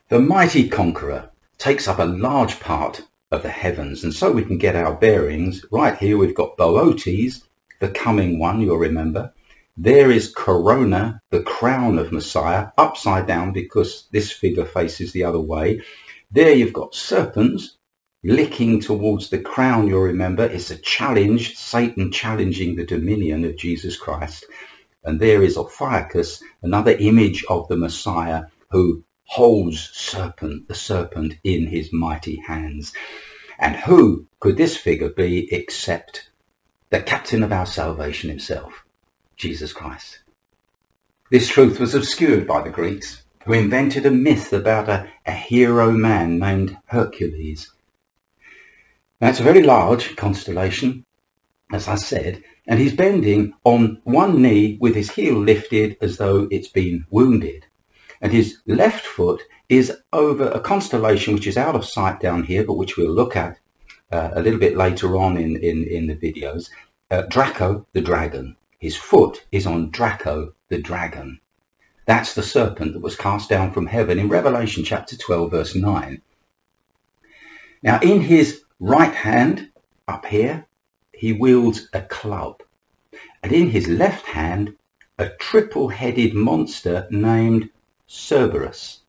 The mighty conqueror takes up a large part of the heavens, and so we can get our bearings. Right here we've got Boötes, the coming one, you'll remember. There is Corona, the crown of Messiah, upside down because this figure faces the other way. There you've got serpents licking towards the crown, you'll remember. It's a challenge, Satan challenging the dominion of Jesus Christ. And there is Ophiuchus, another image of the Messiah, who holds the serpent in his mighty hands. And who could this figure be except the captain of our salvation himself, Jesus Christ? This truth was obscured by the Greeks, who invented a myth about a hero man named Hercules. Now, it's a very large constellation, as I said, and he's bending on one knee with his heel lifted as though it's been wounded. And his left foot is over a constellation which is out of sight down here, but which we'll look at a little bit later on in the videos. Draco, the dragon. His foot is on Draco, the dragon. That's the serpent that was cast down from heaven in Revelation chapter 12, verse 9. Now, in his right hand, up here, he wields a club. And in his left hand, a triple-headed monster named Cerberus.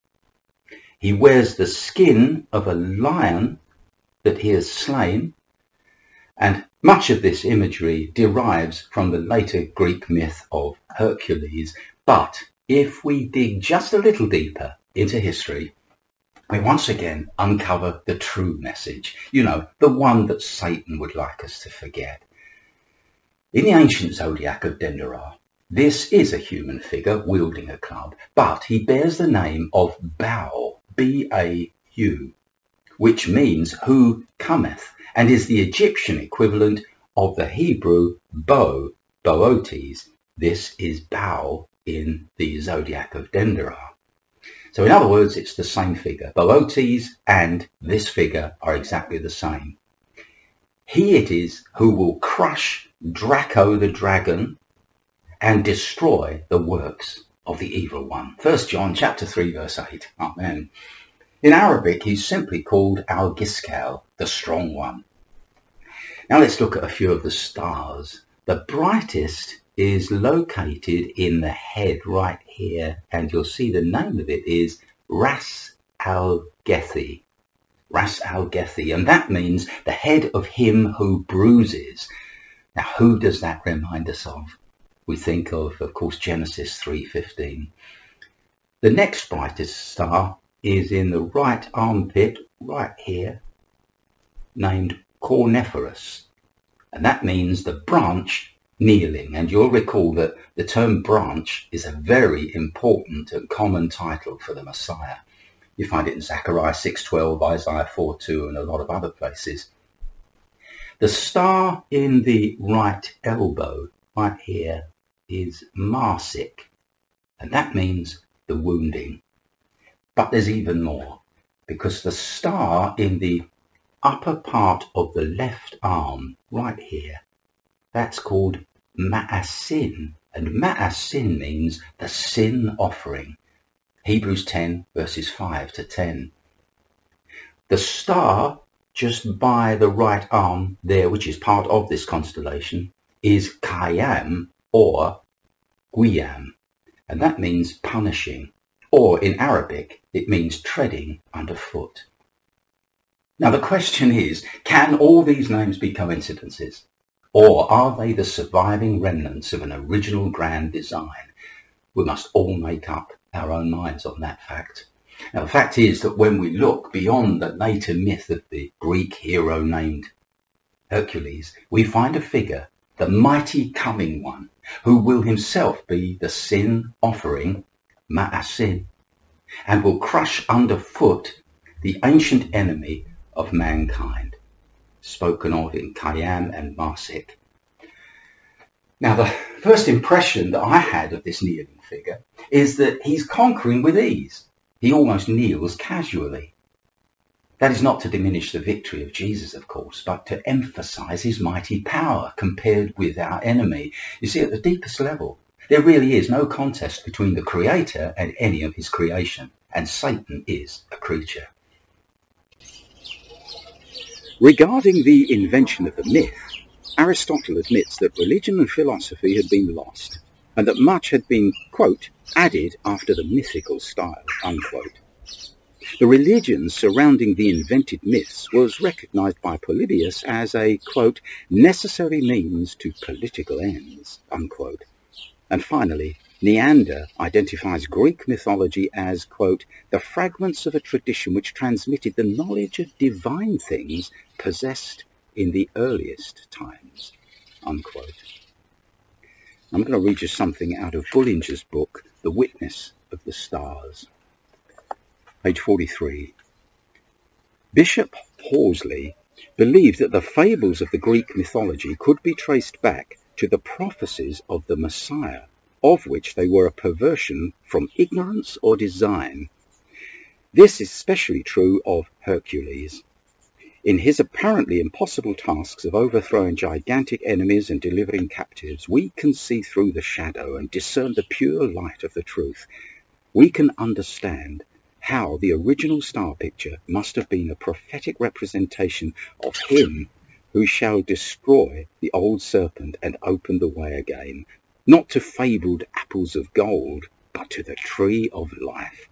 He wears the skin of a lion that he has slain, and much of this imagery derives from the later Greek myth of Hercules. But if we dig just a little deeper into history, we once again uncover the true message, the one that Satan would like us to forget. In the ancient zodiac of Dendera, this is a human figure wielding a club, but he bears the name of Baal, B-A-U, which means who cometh, and is the Egyptian equivalent of the Hebrew Boötes. This is Baal in the zodiac of Dendera. So in other words, it's the same figure. Boötes and this figure are exactly the same. He it is who will crush Draco the dragon and destroy the works of the evil one. 1 John chapter 3 verse 8. Amen. In Arabic, he's simply called Al-Giskal, the strong one. Now let's look at a few of the stars. The brightest is located in the head right here, and you'll see the name of it is Ras Al-Gethi. Ras Al-Gethi, and that means the head of him who bruises. Now, who does that remind us of? We think of course, Genesis 3:15. The next brightest star is in the right armpit, right here, named Corniferous, and that means the branch kneeling. And you'll recall that the term branch is a very important and common title for the Messiah. You find it in Zechariah 6:12, Isaiah 4:2, and a lot of other places. The star in the right elbow, right here, is Marsic, and that means the wounding. But there's even more, because the star in the upper part of the left arm, right here, that's called Ma'asin, and Ma'asin means the sin offering. Hebrews 10 verses 5 to 10. The star just by the right arm there, which is part of this constellation, is Kayam or Guiyam, and that means punishing, or in Arabic it means treading underfoot. Now the question is, can all these names be coincidences, or are they the surviving remnants of an original grand design? We must all make up our own minds on that fact. Now the fact is that when we look beyond the later myth of the Greek hero named Hercules, we find a figure, the mighty coming one, who will himself be the sin offering, Ma'asin, and will crush underfoot the ancient enemy of mankind, spoken of in Kayam and Marsic. Now the first impression that I had of this kneeling figure is that he's conquering with ease. He almost kneels casually. That is not to diminish the victory of Jesus, of course, but to emphasize his mighty power compared with our enemy. You see, at the deepest level, there really is no contest between the Creator and any of his creation. and Satan is a creature. Regarding the invention of the myth, Aristotle admits that religion and philosophy had been lost, and that much had been, quote, added after the mythical style, unquote. The religion surrounding the invented myths was recognized by Polybius as a, quote, necessary means to political ends, unquote. And finally, Neander identifies Greek mythology as, quote, the fragments of a tradition which transmitted the knowledge of divine things possessed in the earliest times, unquote. I'm going to read you something out of Bullinger's book, The Witness of the Stars. Page 43. Bishop Horsley believed that the fables of the Greek mythology could be traced back to the prophecies of the Messiah, of which they were a perversion from ignorance or design. This is especially true of Hercules. In his apparently impossible tasks of overthrowing gigantic enemies and delivering captives, we can see through the shadow and discern the pure light of the truth. We can understand how the original star picture must have been a prophetic representation of him who shall destroy the old serpent and open the way again, not to fabled apples of gold, but to the tree of life.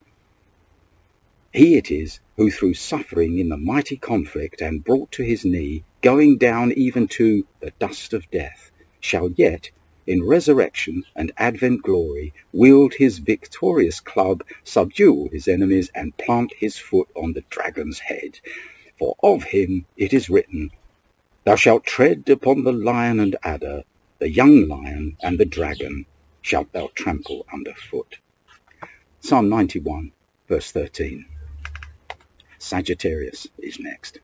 He it is who, through suffering in the mighty conflict and brought to his knee, going down even to the dust of death, shall yet, in resurrection and advent glory, wield his victorious club, subdue his enemies, and plant his foot on the dragon's head. For of him it is written, Thou shalt tread upon the lion and adder, the young lion and the dragon shalt thou trample underfoot. Psalm 91, verse 13. Sagittarius is next.